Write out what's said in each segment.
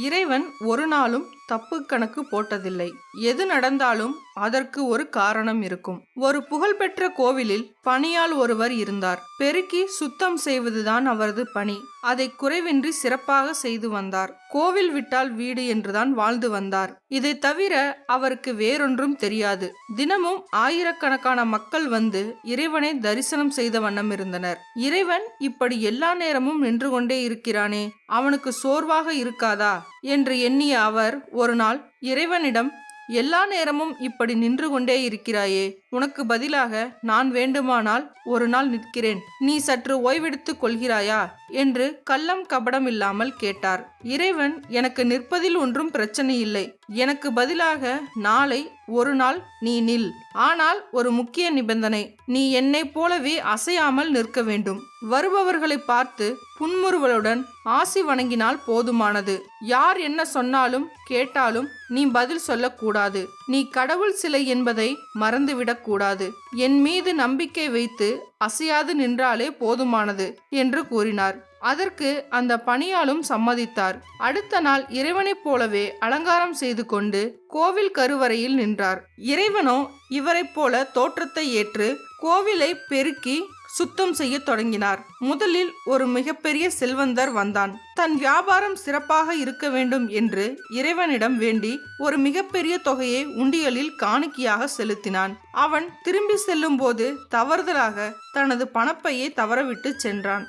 இறைவன் ஒரு நாளும் தப்பு கணக்கு போட்டதில்லை. எது நடந்தாலும் அதற்கு ஒரு காரணம் இருக்கும். ஒரு புகழ்பெற்ற கோவிலில் பணியாள் ஒருவர் இருந்தார். பெருக்கி சுத்தம் செய்வதுதான் அவரது பணி. அதை குறைவின்றி சிறப்பாக செய்து வந்தார். கோவில் விட்டால் வீடு என்றுதான் வாழ்ந்து வந்தார். இதை தவிர அவருக்கு வேறொன்றும் தெரியாது. தினமும் ஆயிரக்கணக்கான மக்கள் வந்து இறைவனை தரிசனம் செய்த வண்ணம் இருந்தனர். இறைவன் இப்படி எல்லா நேரமும் நின்று கொண்டே இருக்கிறானே, அவனுக்கு சோர்வாக இருக்காதா என்று எண்ணிய அவர் ஒரு நாள் இறைவனிடம், எல்லா நேரமும் இப்படி நின்று கொண்டே இருக்கிறாயே, உனக்கு பதிலாக நான் வேண்டுமானால் ஒரு நாள் நிற்கிறேன், நீ சற்று ஓய்வெடுத்துக் கொள்கிறாயா என்று கள்ளம் கபடம் இல்லாமல் கேட்டார். இறைவன், எனக்கு நிற்பதில் ஒன்றும் பிரச்சனை இல்லை, எனக்கு பதிலாக நாளை ஒரு நாள் நீ நில். ஆனால் ஒரு முக்கிய நிபந்தனை, நீ என்னை போலவே அசையாமல் நிற்க வேண்டும். வருபவர்களை பார்த்து புன்முறுவலுடன் ஆசி வணங்கினால் போதுமானது. யார் என்ன சொன்னாலும் கேட்டாலும் நீ பதில் சொல்லக்கூடாது. நீ கடவுள் சிலை என்பதை மறந்துவிடக்கூடாது. என் மீது நம்பிக்கை வைத்து அசையாது நின்றாலே போதுமானது என்று கூறினார். அதற்கு அந்த பணியாளும் சம்மதித்தார். அடுத்த நாள் இறைவனைப் போலவே அலங்காரம் செய்து கொண்டு கோவில் கருவறையில் நின்றார். இறைவனோ இவரைப் போல தோற்றத்தை ஏற்று கோவிலை பெருக்கி சுத்தம் செய்ய தொடங்கினார். முதலில் ஒரு மிகப்பெரிய செல்வந்தர் வந்தான். தன் வியாபாரம் சிறப்பாக இருக்க வேண்டும் என்று இறைவனிடம் வேண்டி ஒரு மிகப்பெரிய தொகையை உண்டியலில் காணிக்கையாக செலுத்தினான். அவன் திரும்பி செல்லும் போது தவறுதலாக தனது பணப்பையை தவறவிட்டு சென்றான்.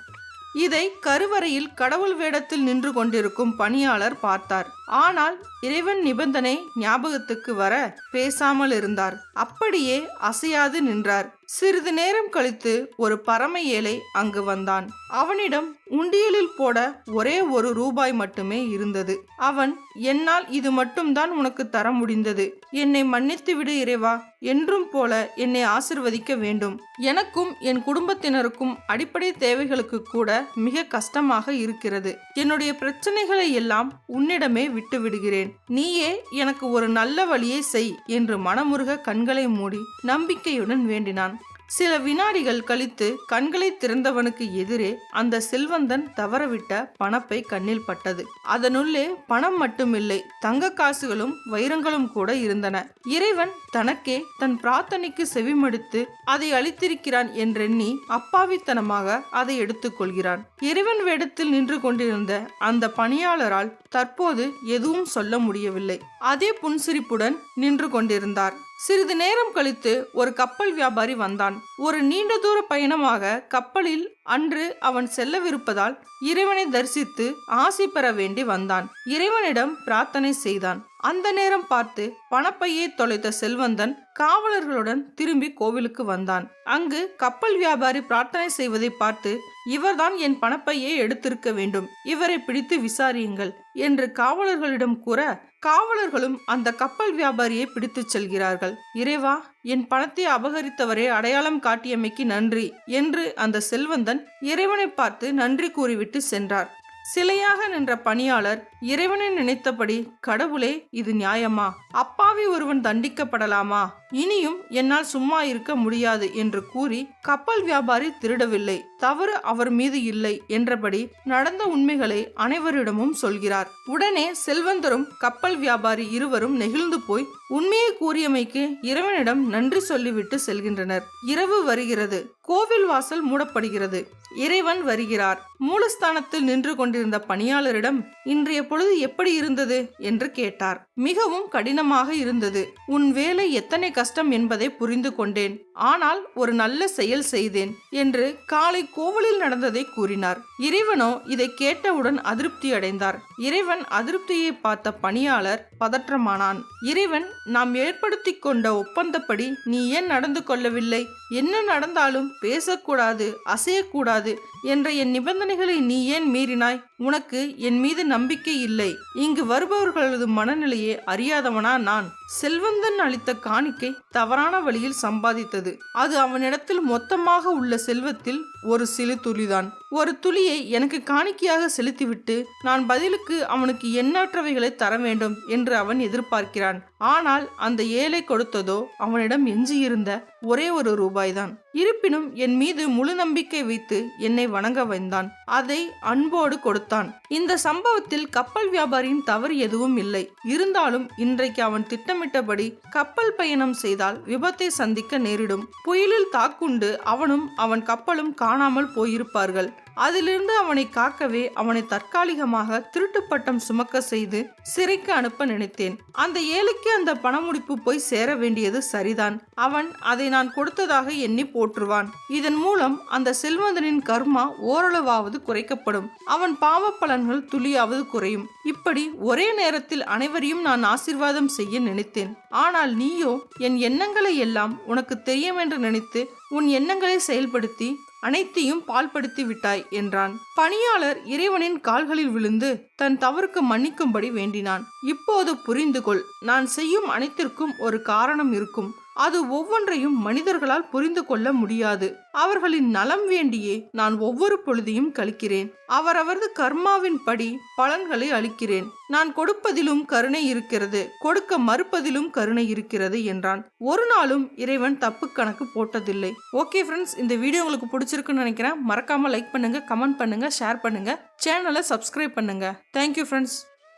இதை கருவறையில் கடவுள் வேடத்தில் நின்று கொண்டிருக்கும் பணியாளர் பார்த்தார். ஆனால் இறைவன் நிபந்தனை ஞாபகத்துக்கு வர பேசாமல் இருந்தார். அப்படியே அசையாது நின்றார். சிறிது நேரம் கழித்து ஒரு பரம ஏழை அங்கு வந்தான். அவனிடம் உண்டியலில் போட ஒரே ₹1 மட்டுமே இருந்தது. அவன், என்னால் இது மட்டும்தான் உனக்கு தர முடிந்தது, என்னை மன்னித்து விடு இறைவா, என்றும் போல என்னை ஆசிர்வதிக்க வேண்டும். எனக்கும் என் குடும்பத்தினருக்கும் அடிப்படை தேவைகளுக்கு கூட மிக கஷ்டமாக இருக்கிறது. என்னுடைய பிரச்சனைகளை எல்லாம் உன்னிடமே விட்டு விடுகிறேன். நீயே எனக்கு ஒரு நல்ல வழியை செய் என்று மனமுருக கண்களை மூடி நம்பிக்கையுடன் வேண்டினான். சில வினாடிகள் கழித்து கண்களை திறந்தவனுக்கு எதிரே அந்த செல்வந்தன் தவறவிட்ட பணப்பை கண்ணில் பட்டது. அதனுள்ளே பணம் மட்டுமில்லை, தங்க காசுகளும் வைரங்களும் கூட இருந்தன. இறைவன் தனக்கே தன் பிரார்த்தனைக்கு செவிமடுத்து அதை அளித்திருக்கிறான் என்றெண்ணி அப்பாவித்தனமாக அதை எடுத்துக்கொள்கிறான். இறைவன் வேடத்தில் நின்று கொண்டிருந்த அந்த பணியாளரால் தற்போது எதுவும் சொல்ல முடியவில்லை. அதே புன்சிரிப்புடன் நின்று கொண்டிருந்தார். சிறிது நேரம் கழித்து ஒரு கப்பல் வியாபாரி வந்தான். ஒரு நீண்ட தூர பயணமாக கப்பலில் அன்று அவன் செல்லவிருப்பதால் இறைவனை தரிசித்து ஆசி பெற வேண்டி வந்தான். இறைவனிடம் பிரார்த்தனை செய்தான். அந்த நேரம் பார்த்து பணப்பையை தொலைத்த செல்வந்தன் காவலர்களுடன் திரும்பி கோவிலுக்கு வந்தான். அங்கு கப்பல் வியாபாரி பிரார்த்தனை செய்வதை பார்த்து, இவர்தான் என் பணப்பையை எடுத்திருக்க வேண்டும், இவரை பிடித்து விசாரியுங்கள் என்று காவலர்களிடம் கூற, காவலர்களும் அந்த கப்பல் வியாபாரியை பிடித்து செல்கிறார்கள். இறைவா, என் பணத்தை அபகரித்தவரை அடையாளம் காட்டியமைக்கு நன்றி என்று அந்த செல்வந்தன் இறைவனை பார்த்து நன்றி கூறிவிட்டு சென்றார். சிலையாக நின்ற பணியாளர் இறைவனை நினைத்தபடி, கடவுளே, இது நியாயமா? அப்பாவி ஒருவன் தண்டிக்கப்படலாமா? இனியும் என்னால் சும்மா இருக்க முடியாது என்று கூறி கப்பல் வியாபாரி திருடவில்லை, தவறு அவர் மீது இல்லை என்றபடி நடந்த உண்மைகளை அனைவரிடமும் சொல்கிறார். உடனே செல்வந்தரும் கப்பல் வியாபாரி இருவரும் நெகிழ்ந்து போய் உண்மையை கூறியமைக்கு இறைவனிடம் நன்றி சொல்லிவிட்டு செல்கின்றனர். இரவு வருகிறது. கோவில் வாசல் மூடப்படுகிறது. இறைவன் வருகிறார். மூலஸ்தானத்தில் நின்று கொண்டிருந்த பணியாளரிடம், இன்றைய பொழுது எப்படி இருந்தது என்று கேட்டார். மிகவும் கடினமாக இருந்தது. உன் வேலை எத்தனை கஷ்டம் என்பதை புரிந்து கொண்டேன். ஆனால் ஒரு நல்ல செயல் செய்தேன் என்று காலை கோவிலில் நடந்ததை கூறினார். இறைவனோ இதை கேட்டவுடன் அதிருப்தி அடைந்தார். இறைவன் அதிருப்தியை பார்த்த பணியாளர் பதற்றமானான். இறைவன், நாம் ஏற்படுத்தி கொண்ட ஒப்பந்தப்படி நீ ஏன் நடந்து கொள்ளவில்லை? என்ன நடந்தாலும் பேசக்கூடாது, அசையக்கூடாது என்ற என் நிபந்தனைகளை நீ ஏன் மீறினாய்? உனக்கு என் மீது நம்பிக்கை இல்லை. இங்கு வருபவர்களது மனநிலையை அறியாதவனா நான்? செல்வந்தன் அளித்த காணிக்கை தவறான வழியில் சம்பாதித்தது. அது அவனிடத்தில் மொத்தமாக உள்ள செல்வத்தில் ஒரு சிறு துளிதான். ஒரு துளியை எனக்கு காணிக்கையாக செலுத்திவிட்டு நான் பதிலுக்கு அவனுக்கு எண்ணற்றவைகளை தர வேண்டும் என்று அவன் எதிர்பார்க்கிறான். ஆனால் அந்த ஏழை கொடுத்ததோ அவனிடம் எஞ்சியிருந்த ஒரே ஒரு ரூபாய்தான். இருப்பினும் என் மீது முழு நம்பிக்கை வைத்து என்னை வணங்க வைத்தான். அதை அன்போடு கொடுத்தான். இந்த சம்பவத்தில் கப்பல் வியாபாரியின் தவறு எதுவும் இல்லை. இருந்தாலும் இன்றைக்கு அவன் திட்டமிட்டபடி கப்பல் பயணம் செய்தால் விபத்தை சந்திக்க நேரிடும். புயலில் தாக்குண்டு அவனும் அவன் கப்பலும் காணாமல் போயிருப்பார்கள். அதிலிருந்து அவனை காக்கவே அவனை தற்காலிகமாக திருட்டு பட்டம் சுமக்க செய்து சிறைக்கு அனுப்ப நினைத்தேன். அந்த ஏழைக்கு அந்த பணமுடிப்பு போய் சேர வேண்டியது சரிதான். அவன் அதை நான் கொடுத்ததாக எண்ணி போற்றுவான். இதன் மூலம் அந்த செல்வந்தனின் கர்மா ஓரளவாவது குறைக்கப்படும். அவன் பாவ பலன்கள் துளியாவது குறையும். இப்படி ஒரே நேரத்தில் அனைவரையும் நான் ஆசீர்வாதம் செய்ய நினைத்தேன். ஆனால் நீயோ என் எண்ணங்களை எல்லாம் உனக்கு தெரியும் என்று நினைத்து உன் எண்ணங்களை செயல்படுத்தி அனைத்தையும் பால்படுத்தி விட்டாய் என்றான். பணியாளர் இறைவனின் கால்களில் விழுந்து தன் தவறுக்கு மன்னிக்கும்படி வேண்டினான். இப்போது புரிந்து கொள், நான் செய்யும் அனைத்திற்கும் ஒரு காரணம் இருக்கும். அது ஒவ்வொன்றையும் மனிதர்களால் புரிந்து கொள்ள முடியாது. அவர்களின் நலம் வேண்டியே நான் ஒவ்வொரு பொழுதையும் கழிக்கிறேன். அவரவரது கர்மாவின் படி பலன்களை அளிக்கிறேன். நான் கொடுப்பதிலும் கருணை இருக்கிறது, கொடுக்க மறுப்பதிலும் கருணை இருக்கிறது என்றான். ஒரு நாளும் இறைவன் தப்பு கணக்கு போட்டதில்லை. ஓகே ஃப்ரெண்ட்ஸ், இந்த வீடியோ உங்களுக்கு பிடிச்சிருக்குன்னு நினைக்கிறேன். மறக்காம லைக் பண்ணுங்க, கமெண்ட் பண்ணுங்க, ஷேர் பண்ணுங்க, சேனலை சப்ஸ்கிரைப் பண்ணுங்க. Thank you friends.